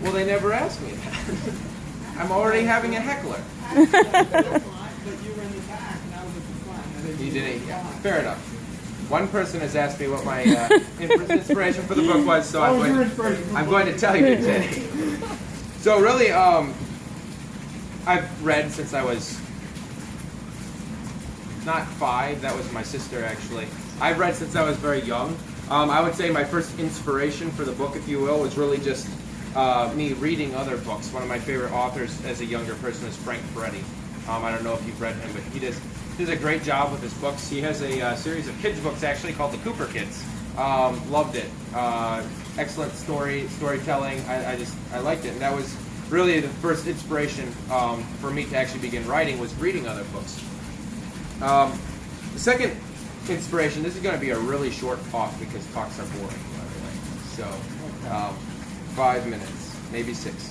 Well, they never asked me that. I'm already having a heckler. But you were in the back and I was at the front. You didn't. Yeah, fair enough. One person has asked me what my inspiration for the book was, so I'm going to tell you today. So really, I've read since I was not 5. That was my sister, actually. I've read since I was very young. I would say my first inspiration for the book, if you will, was really just me reading other books. One of my favorite authors as a younger person is Frank Peretti. I don't know if you've read him, but he does a great job with his books. He has a series of kids' books actually called the Cooper Kids. Loved it. Excellent storytelling. I liked it, and that was really the first inspiration for me to actually begin writing, was reading other books. The second inspiration, this is going to be a really short talk because talks are boring, by the way. So 5 minutes, maybe 6.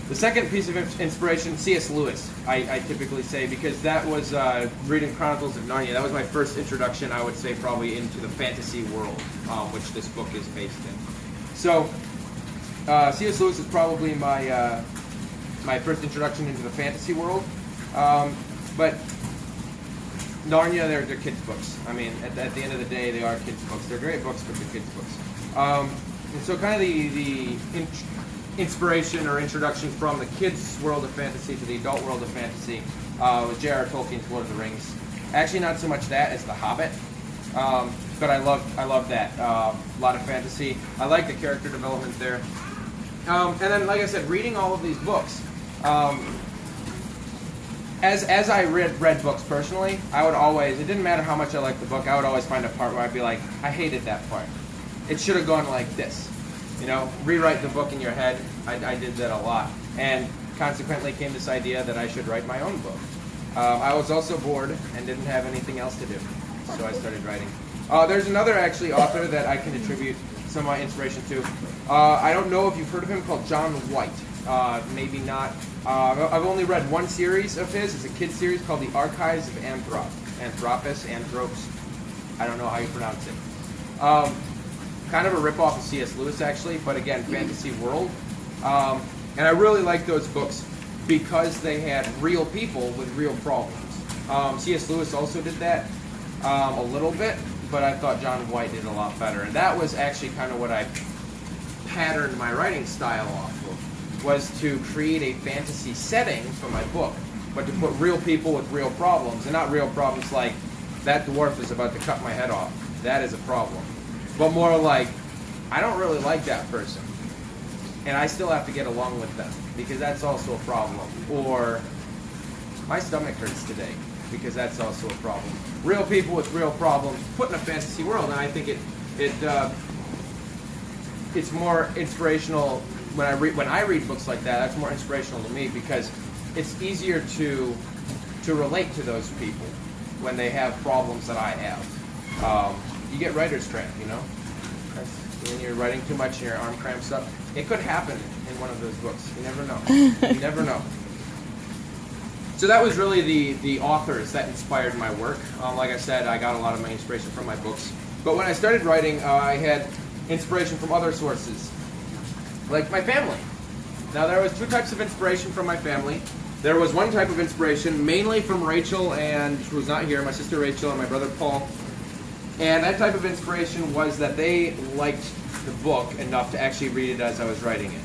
The second piece of inspiration, C.S. Lewis, I typically say, because that was reading Chronicles of Narnia. That was my first introduction, I would say, probably into the fantasy world, which this book is based in. So C.S. Lewis is probably my my first introduction into the fantasy world. But Narnia, they're kids' books. I mean, at the end of the day, they are kids' books. They're great books, but they're kids' books. And so kind of the inspiration or introduction from the kids' world of fantasy to the adult world of fantasy was J.R.R. Tolkien's Lord of the Rings. Actually, not so much that as The Hobbit, but I love that. A lot of fantasy. I like the character development there. And then, like I said, reading all of these books. As I read books personally, I would always, it didn't matter how much I liked the book, I would always find a part where I'd be like, I hated that part. It should have gone like this. You know, rewrite the book in your head. I did that a lot. And consequently came this idea that I should write my own book. I was also bored and didn't have anything else to do, so I started writing. There's another actually author that I can attribute some of my inspiration to. I don't know if you've heard of him, called John White. Maybe not. I've only read one series of his. It's a kid's series called The Archives of Anthropes. I don't know how you pronounce it. Kind of a ripoff of C.S. Lewis, actually, but again, fantasy world. And I really like those books because they had real people with real problems. C.S. Lewis also did that a little bit, but I thought John White did a lot better. And that was actually kind of what I patterned my writing style off of, was to create a fantasy setting for my book, but to put real people with real problems, and not real problems like, that dwarf is about to cut my head off. That is a problem. But more like, I don't really like that person, and I still have to get along with them, because that's also a problem. Or, my stomach hurts today, because that's also a problem. Real people with real problems put in a fantasy world, and I think it's more inspirational when I read books like that. That's more inspirational to me, because it's easier to relate to those people when they have problems that I have. You get writer's cramp, you know? When you're writing too much and your arm cramps up. It could happen in one of those books. You never know. You never know. So that was really the authors that inspired my work. Like I said, I got a lot of my inspiration from my books. But when I started writing, I had inspiration from other sources, like my family. Now, there was 2 types of inspiration from my family. There was one type of inspiration mainly from Rachel, and who's not here, my sister Rachel and my brother Paul. And that type of inspiration was that they liked the book enough to actually read it as I was writing it.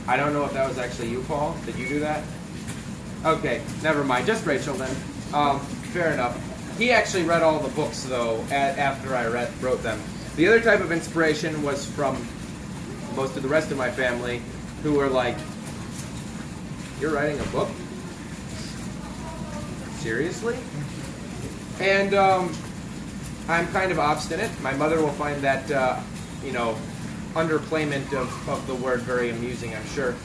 I don't know if that was actually you, Paul. Did you do that? Okay, never mind. Just Rachel then. Fair enough. He actually read all the books, though, after I wrote them. The other type of inspiration was from most of the rest of my family, who were like, "You're writing a book? Seriously?" And I'm kind of obstinate. My mother will find that, underplayment of the word very amusing, I'm sure.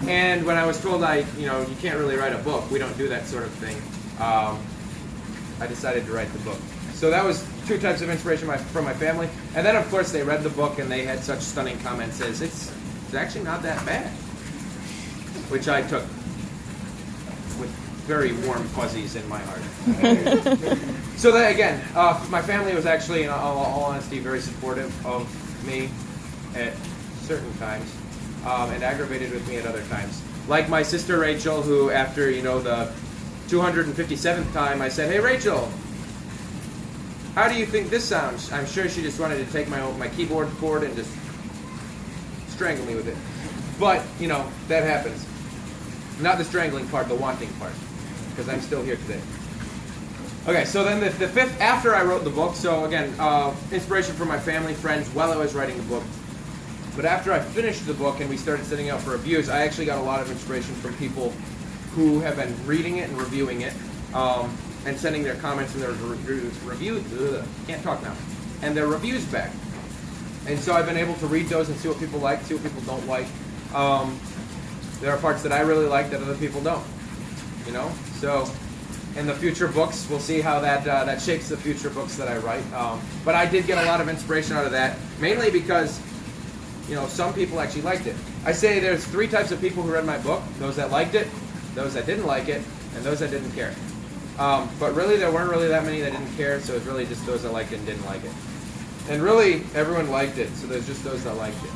And when I was told you can't really write a book, we don't do that sort of thing, I decided to write the book. So that was 2 types of inspiration from my family. And then, of course, they read the book and they had such stunning comments as, it's actually not that bad, which I took with very warm fuzzies in my heart. So that, again, my family was actually, in all honesty, very supportive of me at certain times. and aggravated with me at other times. Like my sister Rachel, who after, the 257th time, I said, "Hey Rachel, how do you think this sounds?" I'm sure she just wanted to take my keyboard cord and just strangle me with it. But, that happens. Not the strangling part, the wanting part. Because I'm still here today. Okay, so then the fifth, after I wrote the book, so again, inspiration from my family, friends, while I was writing the book. But after I finished the book and we started sending out for reviews, I actually got a lot of inspiration from people who have been reading it and reviewing it, and sending their comments and their and their reviews back. And so I've been able to read those and see what people like, see what people don't like. There are parts that I really like that other people don't. So in the future books, we'll see how that shapes the future books that I write. But I did get a lot of inspiration out of that, mainly because some people actually liked it. I say there's 3 types of people who read my book: those that liked it, those that didn't like it, and those that didn't care. But really, there weren't really that many that didn't care, so it's really just those that liked it and didn't like it. And really, everyone liked it, so there's just those that liked it.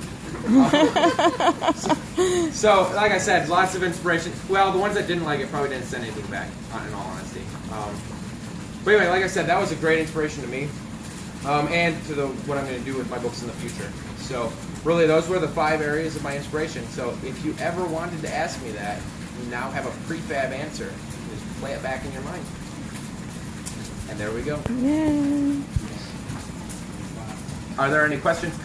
So, like I said, lots of inspiration. Well, the ones that didn't like it probably didn't send anything back, in all honesty. But anyway, like I said, that was a great inspiration to me, and to what I'm going to do with my books in the future. So, really, those were the 5 areas of my inspiration. So, if you ever wanted to ask me that, you now have a prefab answer. Just play it back in your mind. And there we go. Yeah. Are there any questions?